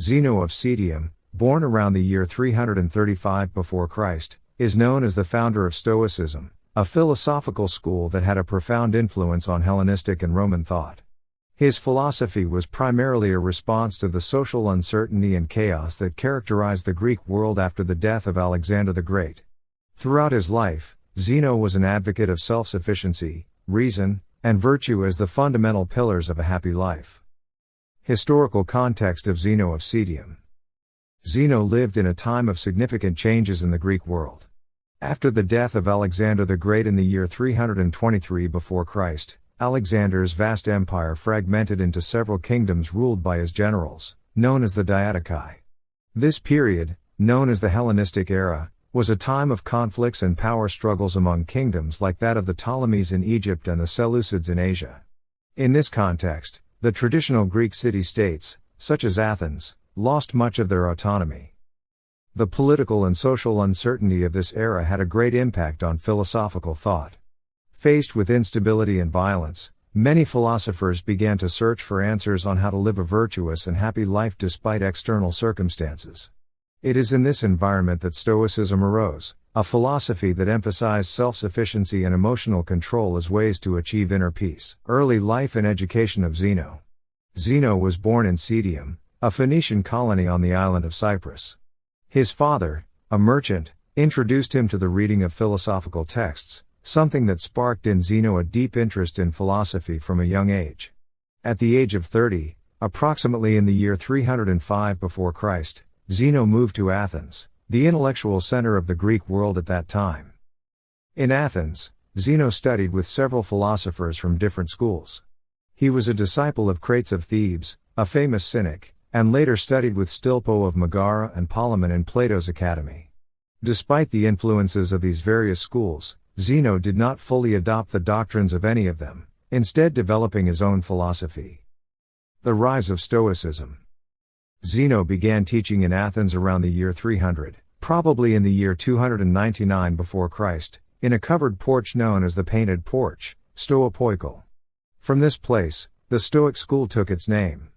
Zeno of Citium, born around the year 335 before Christ, is known as the founder of Stoicism, a philosophical school that had a profound influence on Hellenistic and Roman thought. His philosophy was primarily a response to the social uncertainty and chaos that characterized the Greek world after the death of Alexander the Great. Throughout his life, Zeno was an advocate of self-sufficiency, reason, and virtue as the fundamental pillars of a happy life. Historical context of Zeno of Citium. Zeno lived in a time of significant changes in the Greek world. After the death of Alexander the Great in the year 323 before Christ, Alexander's vast empire fragmented into several kingdoms ruled by his generals, known as the Diadochi. This period, known as the Hellenistic era, was a time of conflicts and power struggles among kingdoms like that of the Ptolemies in Egypt and the Seleucids in Asia. In this context, the traditional Greek city-states, such as Athens, lost much of their autonomy. The political and social uncertainty of this era had a great impact on philosophical thought. Faced with instability and violence, many philosophers began to search for answers on how to live a virtuous and happy life despite external circumstances. It is in this environment that Stoicism arose, a philosophy that emphasized self-sufficiency and emotional control as ways to achieve inner peace. Early life and education of Zeno. Zeno was born in Citium, a Phoenician colony on the island of Cyprus. His father, a merchant, introduced him to the reading of philosophical texts, something that sparked in Zeno a deep interest in philosophy from a young age. At the age of 30, approximately in the year 305 before Christ, Zeno moved to Athens, the intellectual center of the Greek world at that time. In Athens, Zeno studied with several philosophers from different schools. He was a disciple of Crates of Thebes, a famous cynic, and later studied with Stilpo of Megara and Polemon in Plato's academy. Despite the influences of these various schools, Zeno did not fully adopt the doctrines of any of them, instead developing his own philosophy. The rise of Stoicism. Zeno began teaching in Athens around the year 300, probably in the year 299 before Christ, in a covered porch known as the Painted Porch, Stoipoikal. From this place, the Stoic school took its name.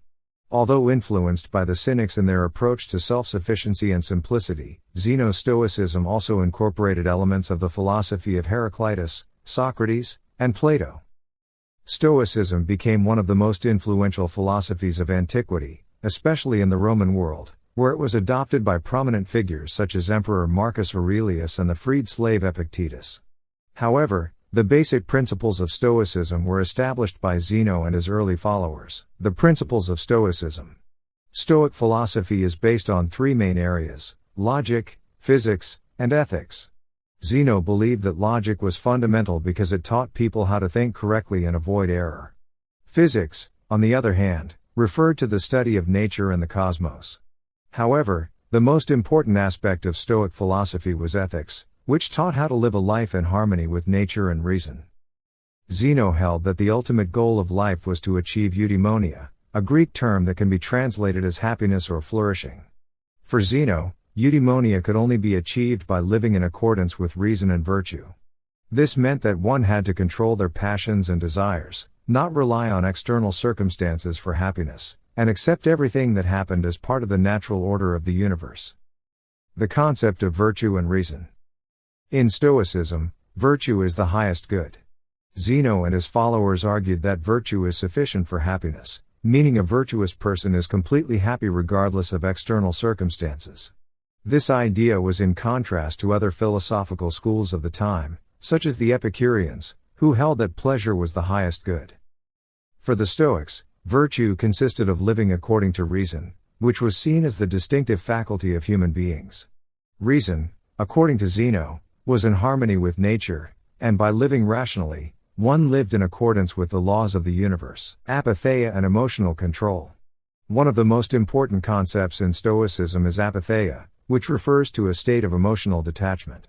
Although influenced by the Cynics in their approach to self-sufficiency and simplicity, Zeno's Stoicism also incorporated elements of the philosophy of Heraclitus, Socrates, and Plato. Stoicism became one of the most influential philosophies of antiquity, especially in the Roman world, where it was adopted by prominent figures such as Emperor Marcus Aurelius and the freed slave Epictetus. However, the basic principles of Stoicism were established by Zeno and his early followers. The principles of Stoicism. Stoic philosophy is based on three main areas: logic, physics, and ethics. Zeno believed that logic was fundamental because it taught people how to think correctly and avoid error. Physics, on the other hand, referred to the study of nature and the cosmos. However, the most important aspect of Stoic philosophy was ethics, which taught how to live a life in harmony with nature and reason. Zeno held that the ultimate goal of life was to achieve eudaimonia, a Greek term that can be translated as happiness or flourishing. For Zeno, eudaimonia could only be achieved by living in accordance with reason and virtue. This meant that one had to control their passions and desires, not rely on external circumstances for happiness, and accept everything that happened as part of the natural order of the universe. The concept of virtue and reason. In Stoicism, virtue is the highest good. Zeno and his followers argued that virtue is sufficient for happiness, meaning a virtuous person is completely happy regardless of external circumstances. This idea was in contrast to other philosophical schools of the time, such as the Epicureans, who held that pleasure was the highest good. For the Stoics, virtue consisted of living according to reason, which was seen as the distinctive faculty of human beings. Reason, according to Zeno, was in harmony with nature, and by living rationally, one lived in accordance with the laws of the universe. Apatheia and emotional control. One of the most important concepts in Stoicism is apatheia, which refers to a state of emotional detachment.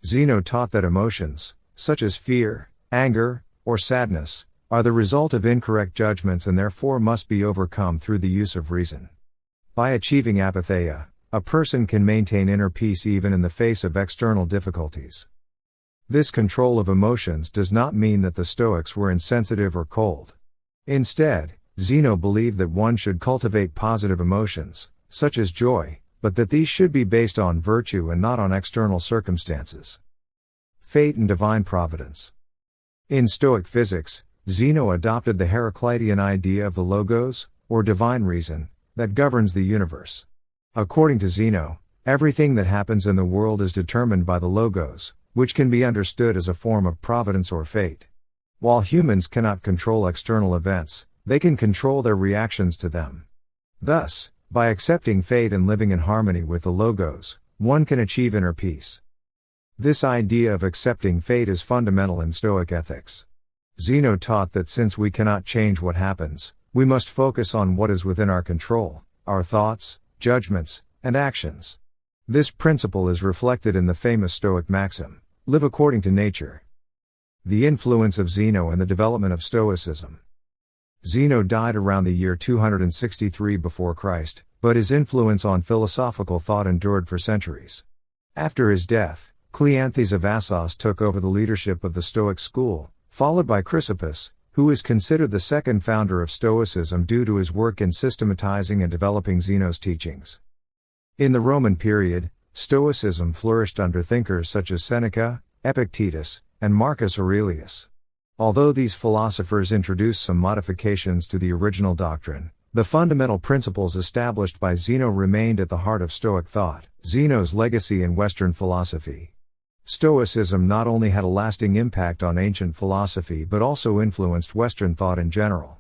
Zeno taught that emotions, such as fear, anger, or sadness, are the result of incorrect judgments and therefore must be overcome through the use of reason. By achieving apatheia, a person can maintain inner peace even in the face of external difficulties. This control of emotions does not mean that the Stoics were insensitive or cold. Instead, Zeno believed that one should cultivate positive emotions, such as joy, but that these should be based on virtue and not on external circumstances. Fate and divine providence. In Stoic physics, Zeno adopted the Heraclitean idea of the logos, or divine reason, that governs the universe. According to Zeno, everything that happens in the world is determined by the logos, which can be understood as a form of providence or fate. While humans cannot control external events, they can control their reactions to them. Thus, by accepting fate and living in harmony with the logos, one can achieve inner peace. This idea of accepting fate is fundamental in Stoic ethics. Zeno taught that since we cannot change what happens, we must focus on what is within our control, our thoughts, judgments, and actions. This principle is reflected in the famous Stoic maxim, "Live according to nature." The influence of Zeno and the development of Stoicism. Zeno died around the year 263 before Christ, but his influence on philosophical thought endured for centuries. After his death, Cleanthes of Assos took over the leadership of the Stoic school, followed by Chrysippus, who is considered the second founder of Stoicism due to his work in systematizing and developing Zeno's teachings. In the Roman period, Stoicism flourished under thinkers such as Seneca, Epictetus, and Marcus Aurelius. Although these philosophers introduced some modifications to the original doctrine, the fundamental principles established by Zeno remained at the heart of Stoic thought. Zeno's legacy in Western philosophy. Stoicism not only had a lasting impact on ancient philosophy but also influenced Western thought in general.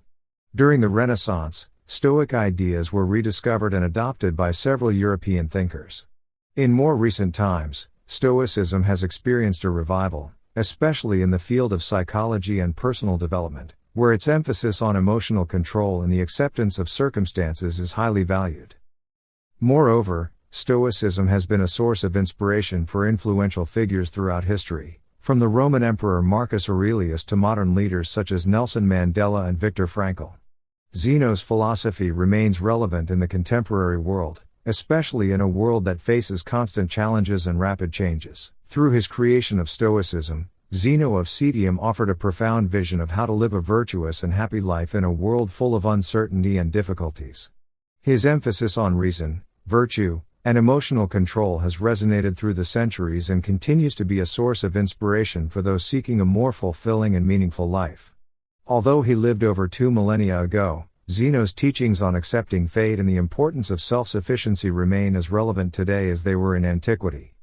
During the Renaissance, Stoic ideas were rediscovered and adopted by several European thinkers. In more recent times, Stoicism has experienced a revival, especially in the field of psychology and personal development, where its emphasis on emotional control and the acceptance of circumstances is highly valued. Moreover, Stoicism has been a source of inspiration for influential figures throughout history, from the Roman Emperor Marcus Aurelius to modern leaders such as Nelson Mandela and Viktor Frankl. Zeno's philosophy remains relevant in the contemporary world, especially in a world that faces constant challenges and rapid changes. Through his creation of Stoicism, Zeno of Citium offered a profound vision of how to live a virtuous and happy life in a world full of uncertainty and difficulties. His emphasis on reason, virtue, and emotional control has resonated through the centuries and continues to be a source of inspiration for those seeking a more fulfilling and meaningful life. Although he lived over 2 millennia ago, Zeno's teachings on accepting fate and the importance of self-sufficiency remain as relevant today as they were in antiquity.